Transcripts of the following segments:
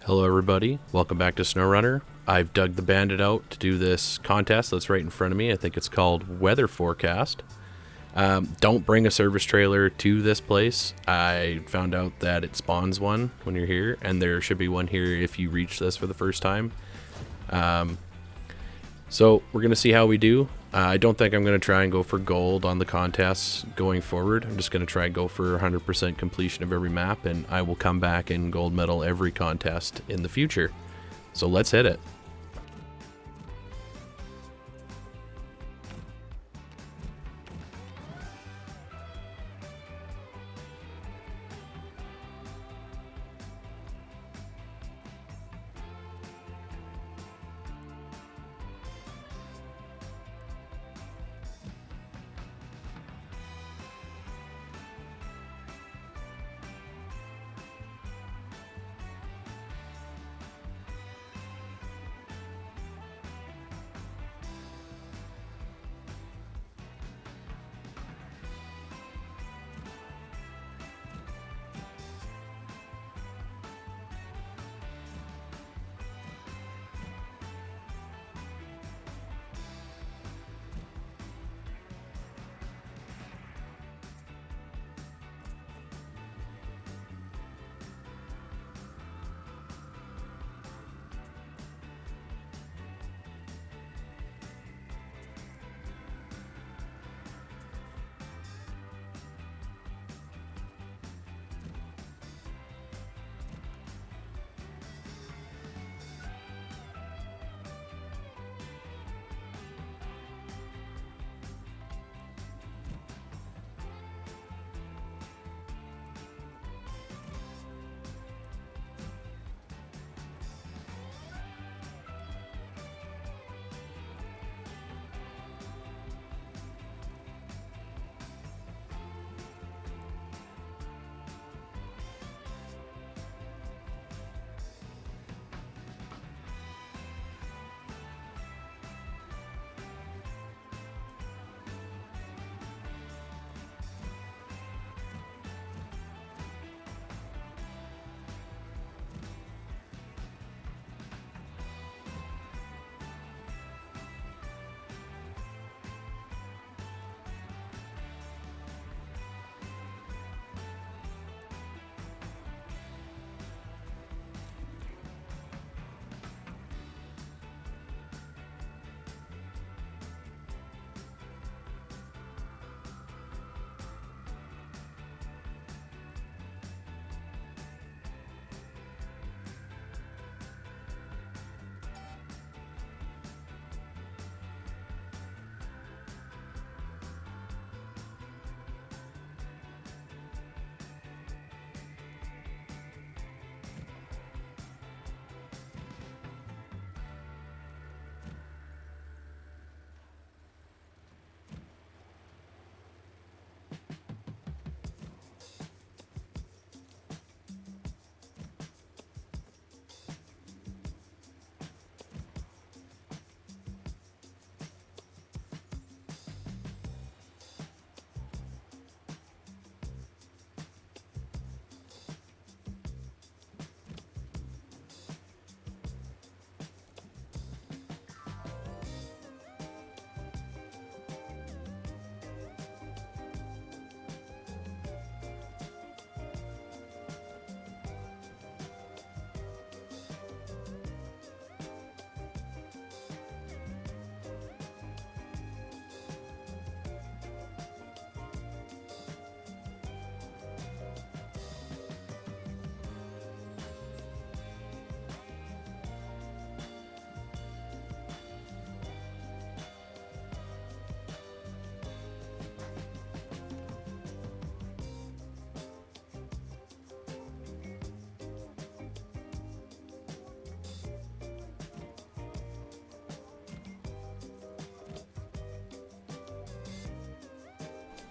Hello everybody, welcome back to Snowrunner. I've dug the Bandit out to do this contest that's right in front of me. I think it's called Weather Forecast. Don't bring a service trailer to this place. I found out that it spawns one when you're here, and there should be one here if you reach this for the first time. So we're going to see how we do. I don't think I'm going to try and go for gold on the contests going forward. I'm just going to try and go for 100% completion of every map, and I will come back and gold medal every contest in the future. So let's hit it.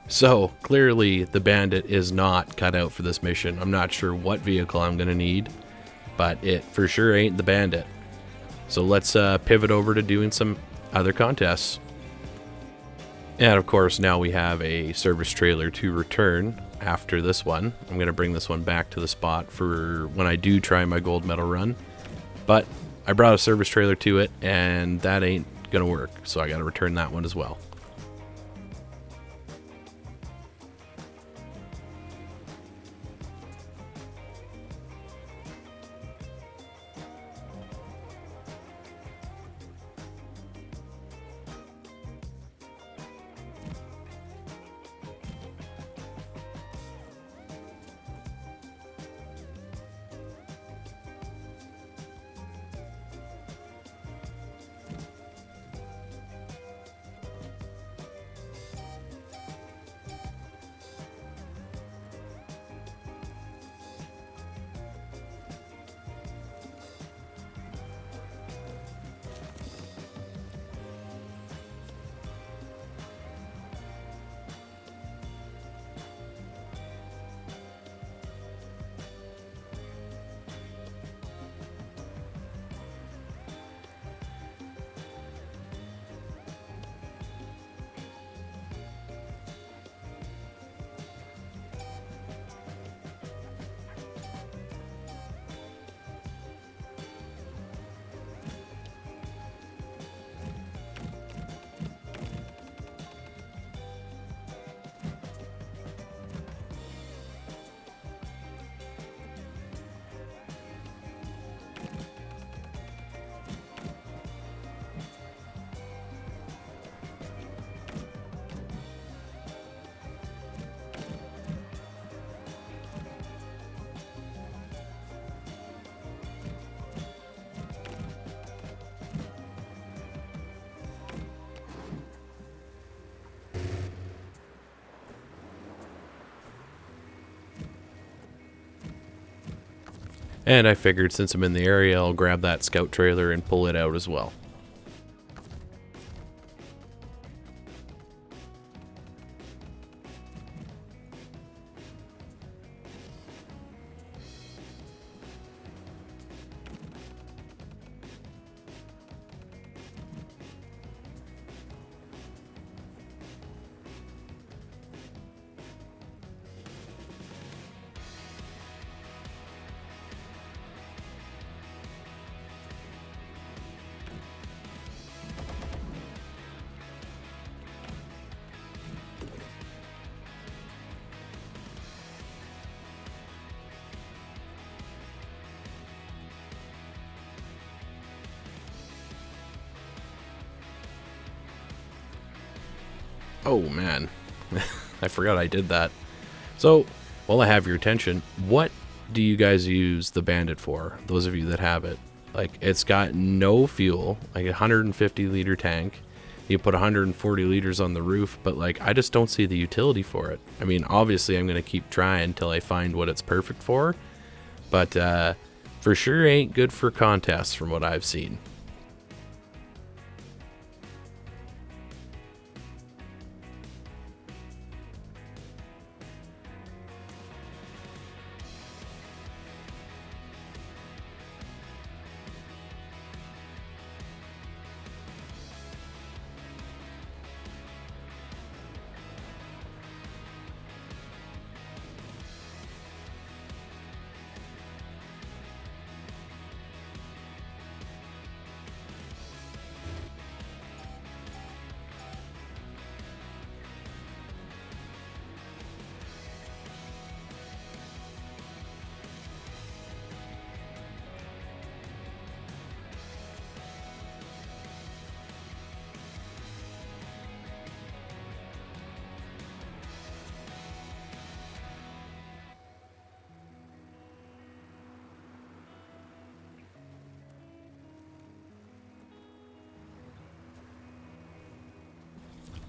So, clearly the Bandit is not cut out for this mission. I'm not sure what vehicle I'm going to need, but it for sure ain't the Bandit. So let's pivot over to doing some other contests. And of course now we have a service trailer to return. after this one. I'm going to bring this one back to the spot for when I do try my gold medal run. But I brought a service trailer to it, and that ain't going to work. So I got to return that one as well. And I figured since I'm in the area, I'll grab that scout trailer and pull it out as well. Oh man, I forgot I did that. So, while I have your attention, what do you guys use the Bandit for? Those of you that have it. Like, it's got no fuel, like a 150 liter tank. You put 140 liters on the roof, but like, I just don't see the utility for it. I mean, obviously I'm going to keep trying until I find what it's perfect for, but for sure ain't good for contests from what I've seen.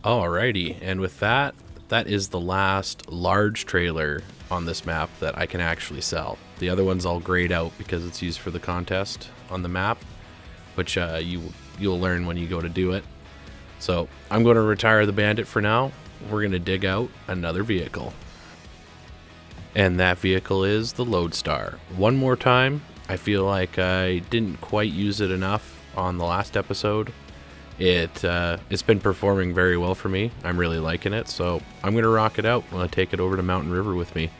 Alrighty, and with that, that is the last large trailer on this map that I can actually sell. The other ones I'll grade out because it's used for the contest on the map, which you'll learn when you go to do it. So I'm going to retire the Bandit for now. We're going to dig out another vehicle. And that vehicle is the Lodestar. One more time, I feel like I didn't quite use it enough on the last episode. It's been performing very well for me. I'm really liking it, so I'm gonna rock it out. I'm gonna take it over to Mountain River with me.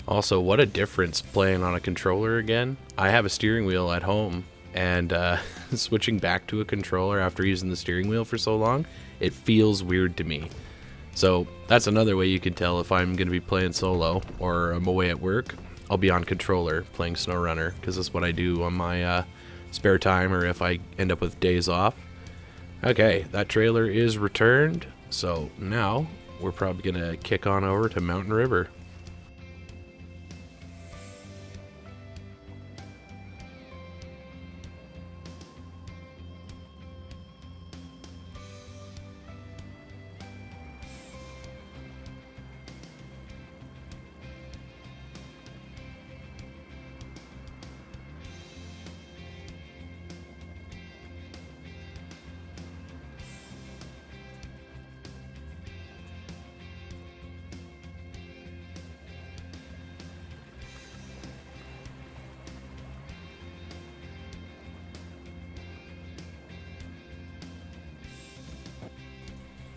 Also, what a difference playing on a controller again. I have a steering wheel at home, and switching back to a controller after using the steering wheel for so long, it feels weird to me. So that's another way you can tell if I'm going to be playing solo or I'm away at work. I'll be on controller playing Snowrunner, because that's what I do on my spare time or if I end up with days off. Okay, that trailer is returned, so now we're probably going to kick on over to Mountain River.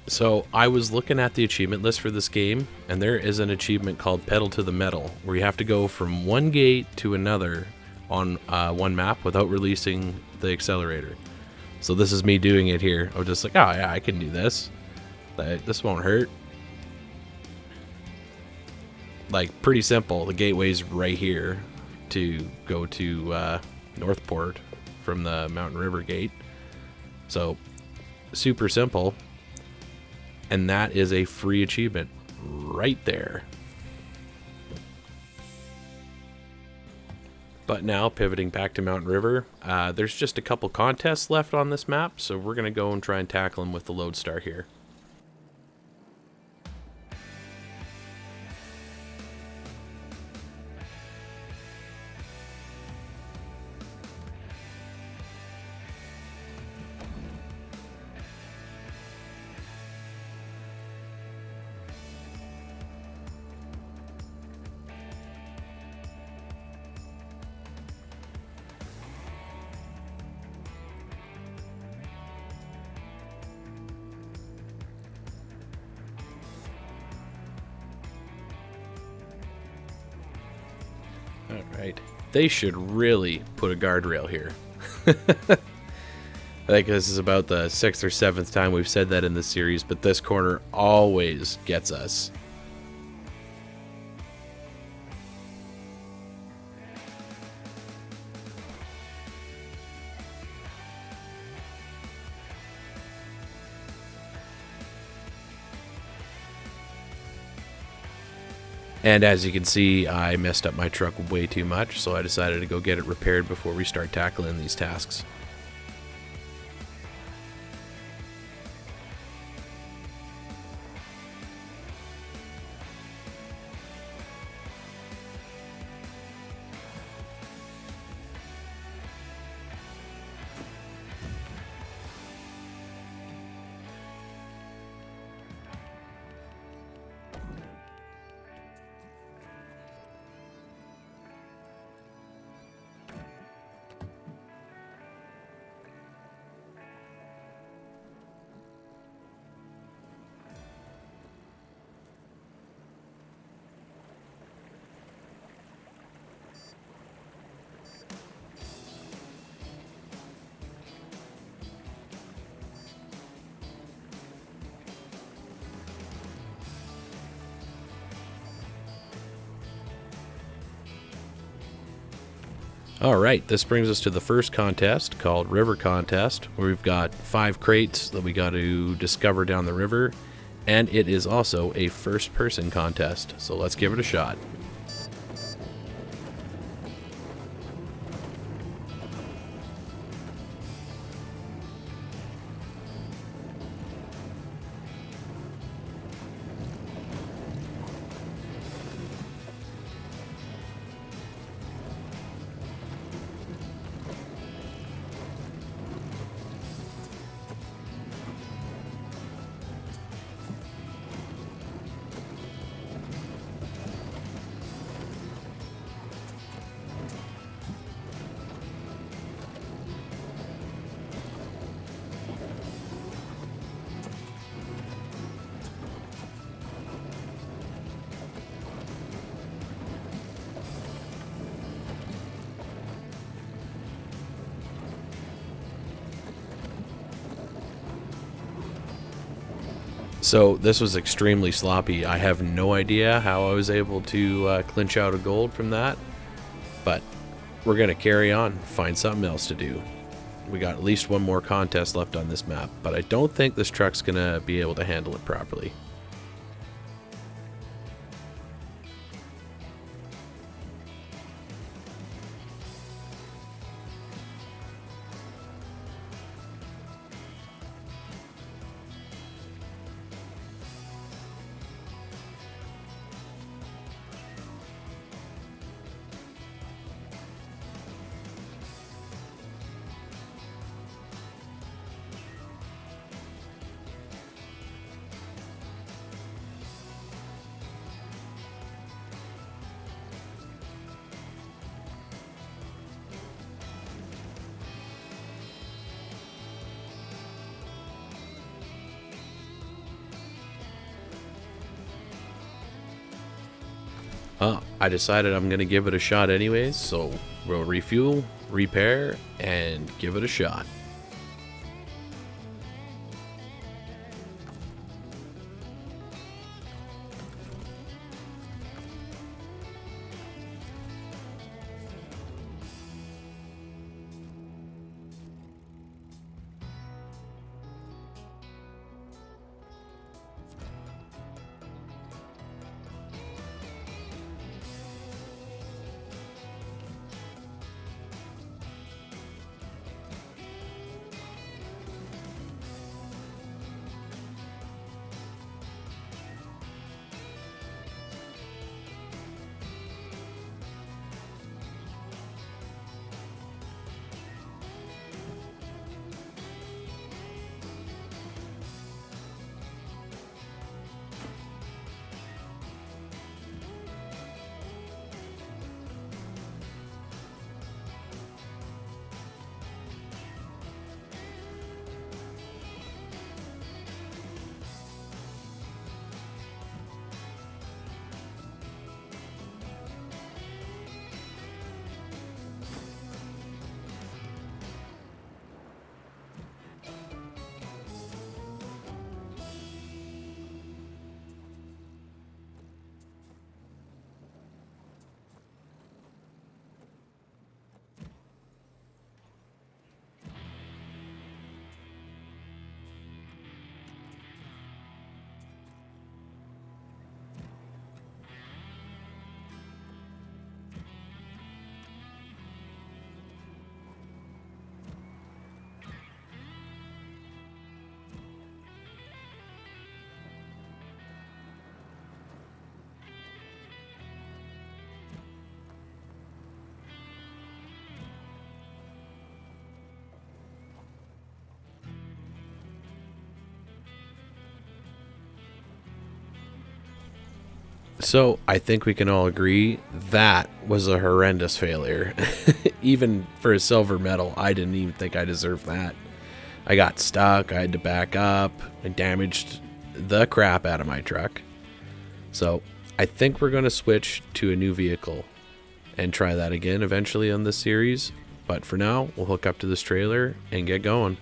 So I was looking at the achievement list for this game, and there is an achievement called Pedal to the Metal, where you have to go from one gate to another on one map without releasing the accelerator. So this is me doing it here. I was just like, oh yeah, I can do this. This won't hurt. Like, pretty simple. The gateway's right here to go to Northport from the Mountain River gate. So super simple. And that is a free achievement right there. But now, pivoting back to Mountain River, there's just a couple contests left on this map, so we're going to go and try and tackle them with the Lodestar here. Alright. They should really put a guardrail here. I think this is about the 6th or 7th time we've said that in this series, but this corner always gets us. And as you can see, I messed up my truck way too much, so I decided to go get it repaired before we start tackling these tasks. All right, this brings us to the first contest called River Contest, where we've got 5 crates that we got to discover down the river, and it is also a first-person contest, so let's give it a shot. So this was extremely sloppy. I have no idea how I was able to clinch out a gold from that, but we're going to carry on, find something else to do. We got at least one more contest left on this map, but I don't think this truck's going to be able to handle it properly. I decided I'm going to give it a shot anyways, so we'll refuel, repair, and give it a shot. So I think we can all agree that was a horrendous failure. Even for a silver medal, I didn't even think I deserved that. I got stuck, I had to back up, I damaged the crap out of my truck. So I think we're going to switch to a new vehicle and try that again eventually on this series. But for now, we'll hook up to this trailer and get going.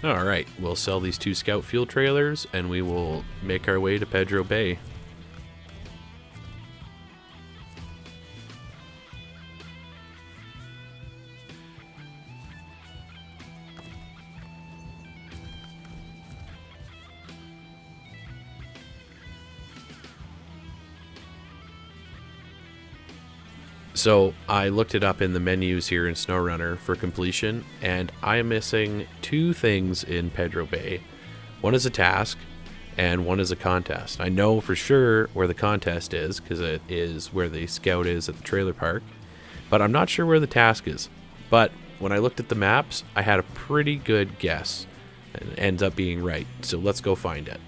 All right, we'll sell these 2 scout fuel trailers and we will make our way to Pedro Bay. So I looked it up in the menus here in Snowrunner for completion, and I am missing 2 things in Pedro Bay. One is a task, and one is a contest. I know for sure where the contest is, because it is where the scout is at the trailer park, but I'm not sure where the task is. But when I looked at the maps, I had a pretty good guess, and it ends up being right. So let's go find it.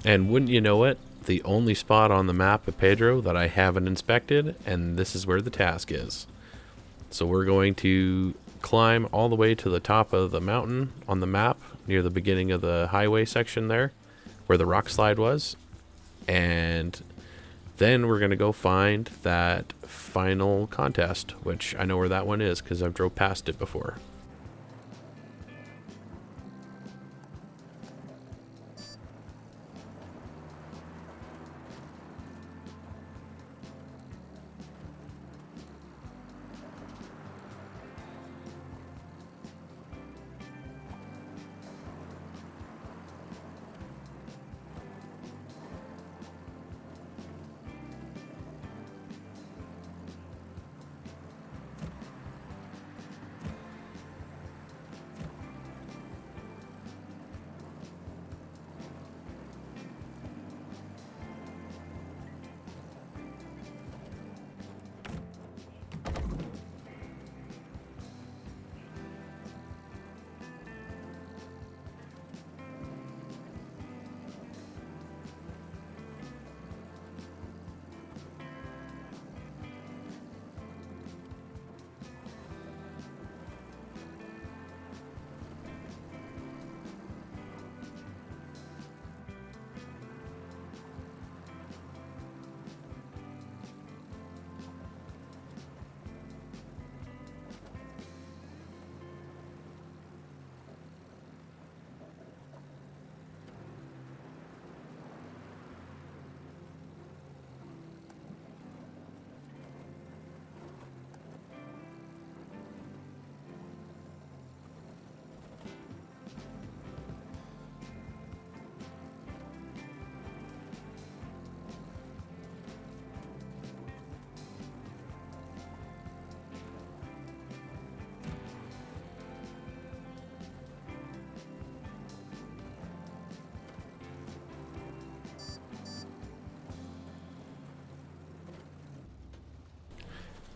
And wouldn't you know it, the only spot on the map of Pedro that I haven't inspected, and this is where the task is. So we're going to climb all the way to the top of the mountain on the map, near the beginning of the highway section there, where the rock slide was. And then we're going to go find that final contest, which I know where that one is because I've drove past it before.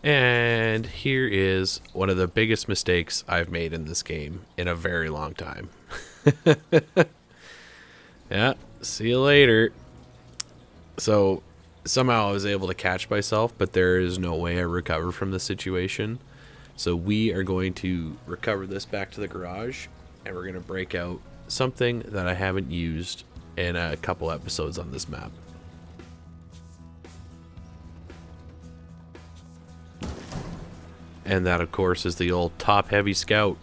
And here is one of the biggest mistakes I've made in this game in a very long time. Yeah, see you later. So somehow I was able to catch myself, but there is no way I recover from the situation. So we are going to recover this back to the garage, and we're going to break out something that I haven't used in a couple episodes on this map. And that, of course, is the old top-heavy scout.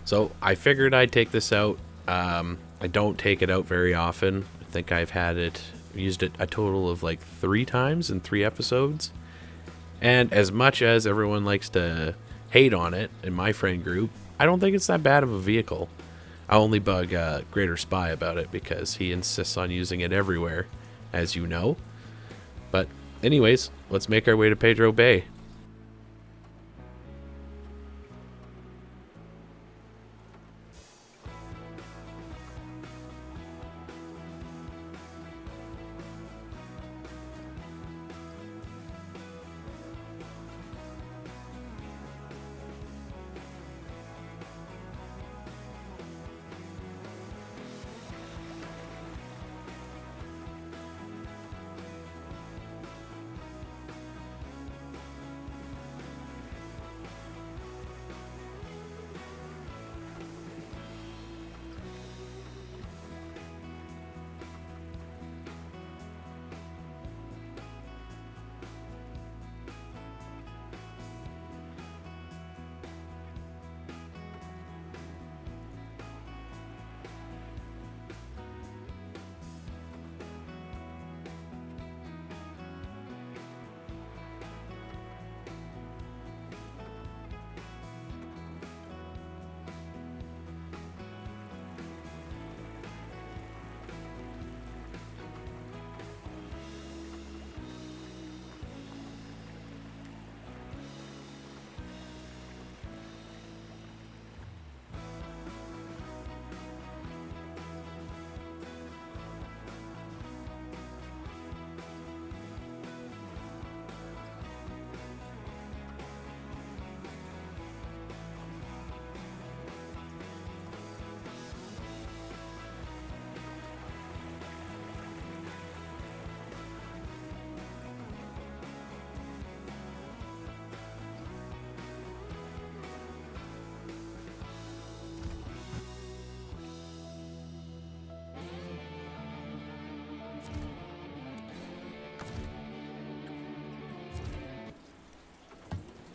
So I figured I'd take this out. I don't take it out very often. I think I've used it a total of like 3 times in 3 episodes. And as much as everyone likes to hate on it in my friend group, I don't think it's that bad of a vehicle. I only bug Greater Spy about it because he insists on using it everywhere, as you know. But anyways, let's make our way to Pedro Bay.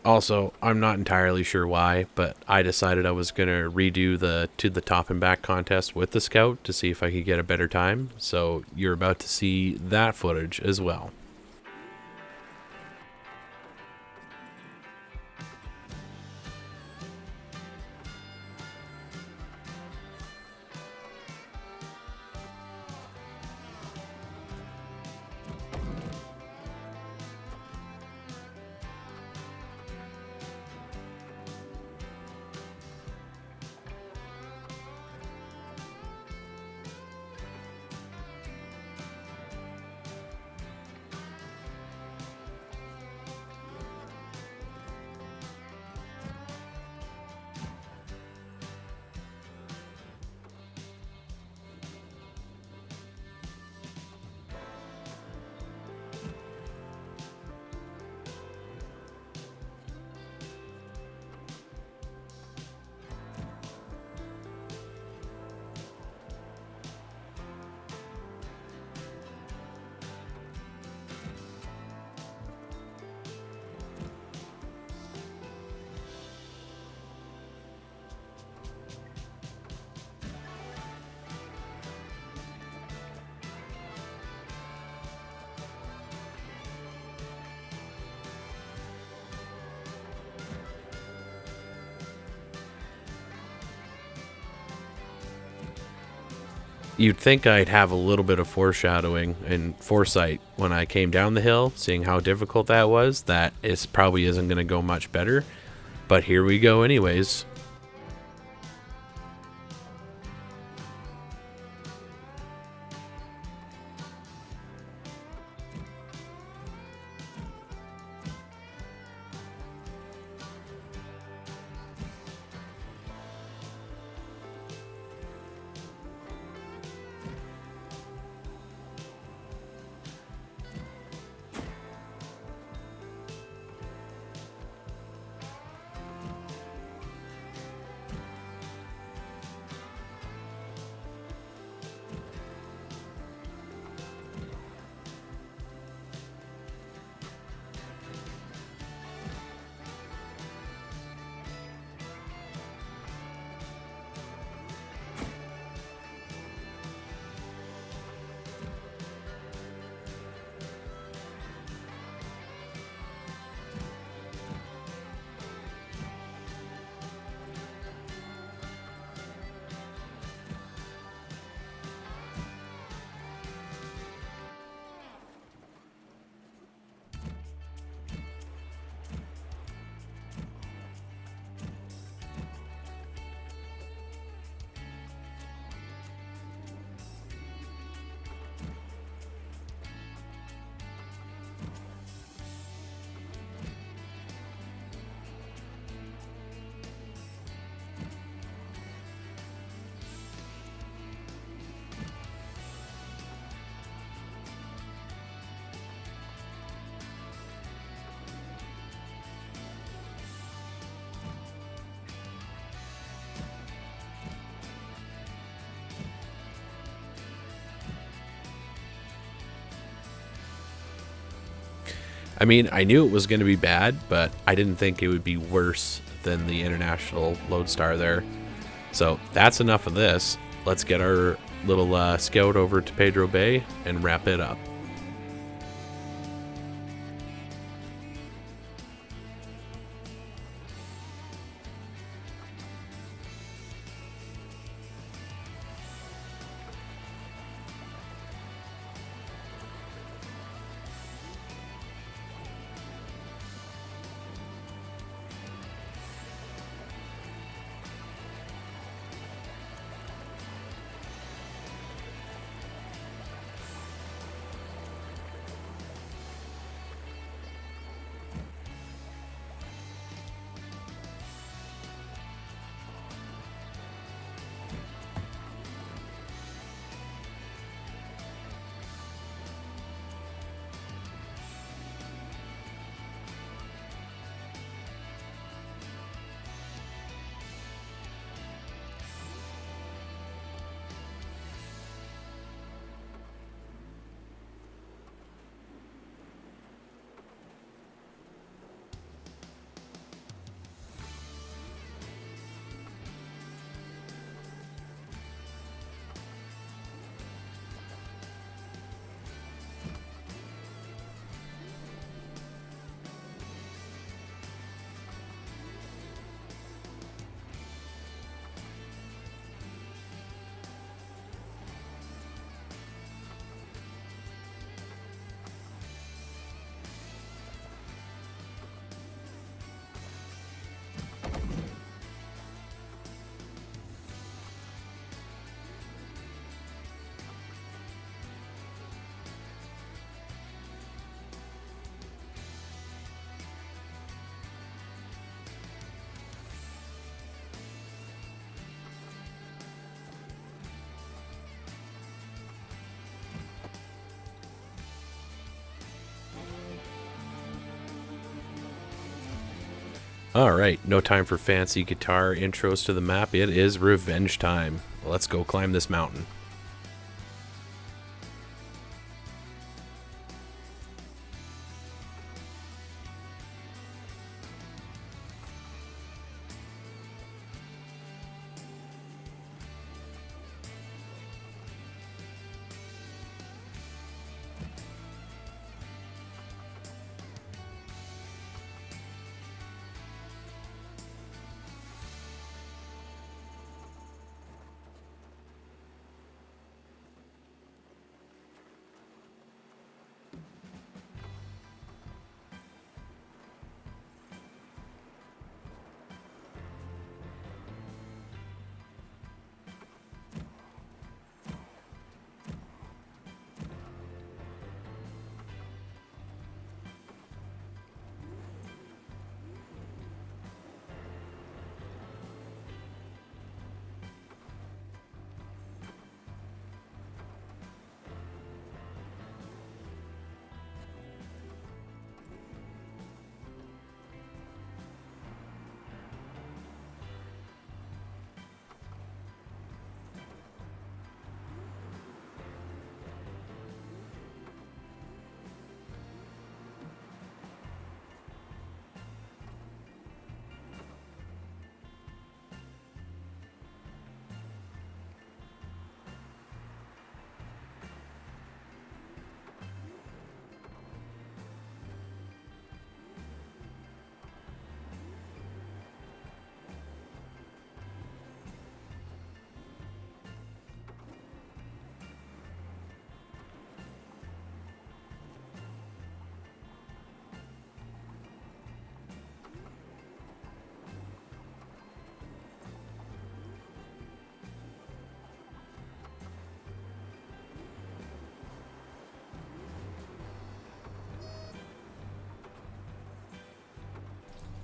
Also, I'm not entirely sure why, but I decided I was going to redo the to the top and back contest with the scout to see if I could get a better time. So you're about to see that footage as well. You'd think I'd have a little bit of foreshadowing and foresight when I came down the hill, seeing how difficult that was. That is probably isn't going to go much better, but here we go anyways. I mean, I knew it was going to be bad, but I didn't think it would be worse than the International Lodestar there. So that's enough of this. Let's get our little scout over to Pedro Bay and wrap it up. Alright, no time for fancy guitar intros to the map. It is revenge time. Let's go climb this mountain.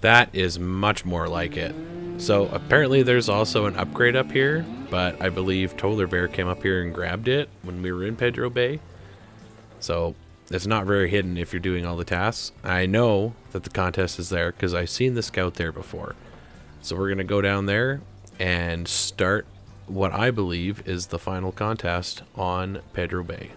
That is much more like it. So apparently there's also an upgrade up here, but I believe Polar Bear came up here and grabbed it when we were in Pedro Bay. So it's not very hidden if you're doing all the tasks. I know that the contest is there because I've seen the scout there before. So we're going to go down there and start what I believe is the final contest on Pedro Bay.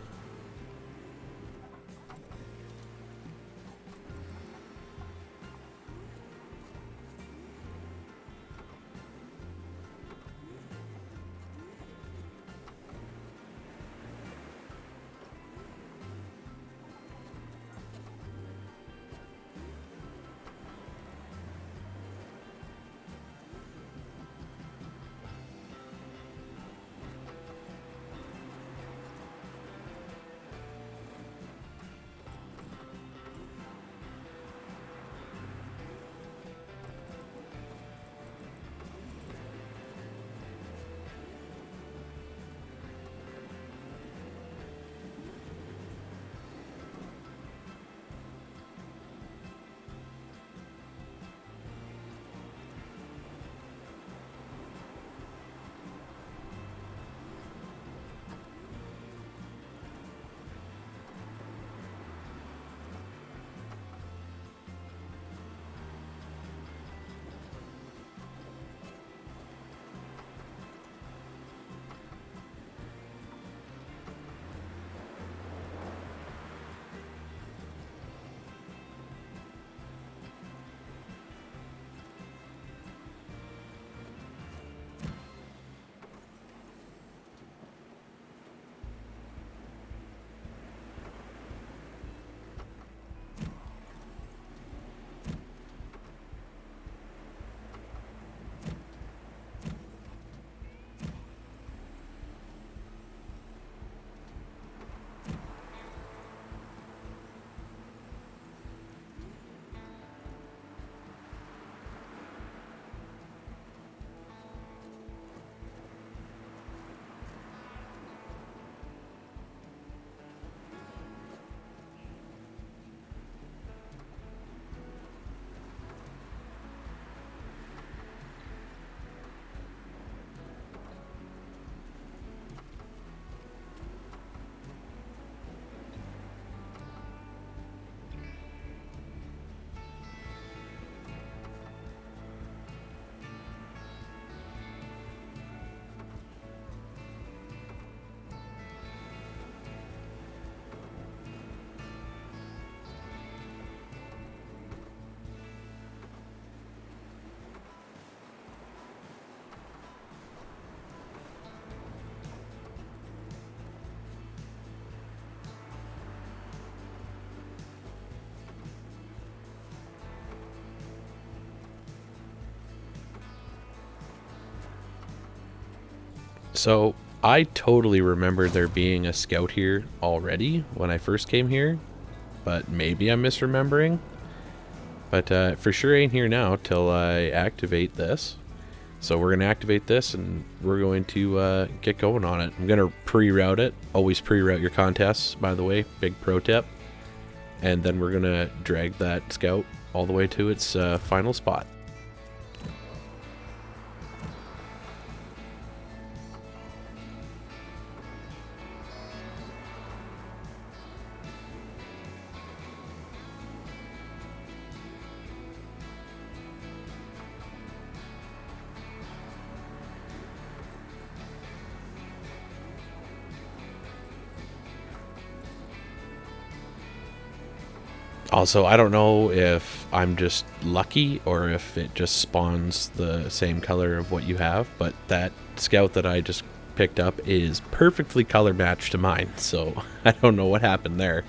So I totally remember there being a scout here already when I first came here, but maybe I'm misremembering. But for sure ain't here now till I activate this. So we're going to activate this and we're going to get going on it. I'm going to pre-route it. Always pre-route your contests, by the way. Big pro tip. And then we're going to drag that scout all the way to its final spot. Also, I don't know if I'm just lucky or if it just spawns the same color of what you have, but that scout that I just picked up is perfectly color matched to mine, so I don't know what happened there.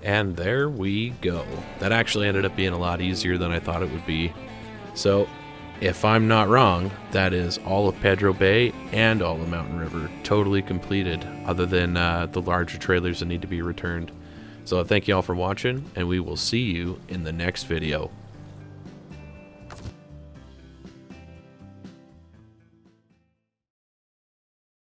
And there we go. That actually ended up being a lot easier than I thought it would be. So, if I'm not wrong, that is all of Pedro Bay and all of Mountain River totally completed, other than the larger trailers that need to be returned. So thank you all for watching, and we will see you in the next video.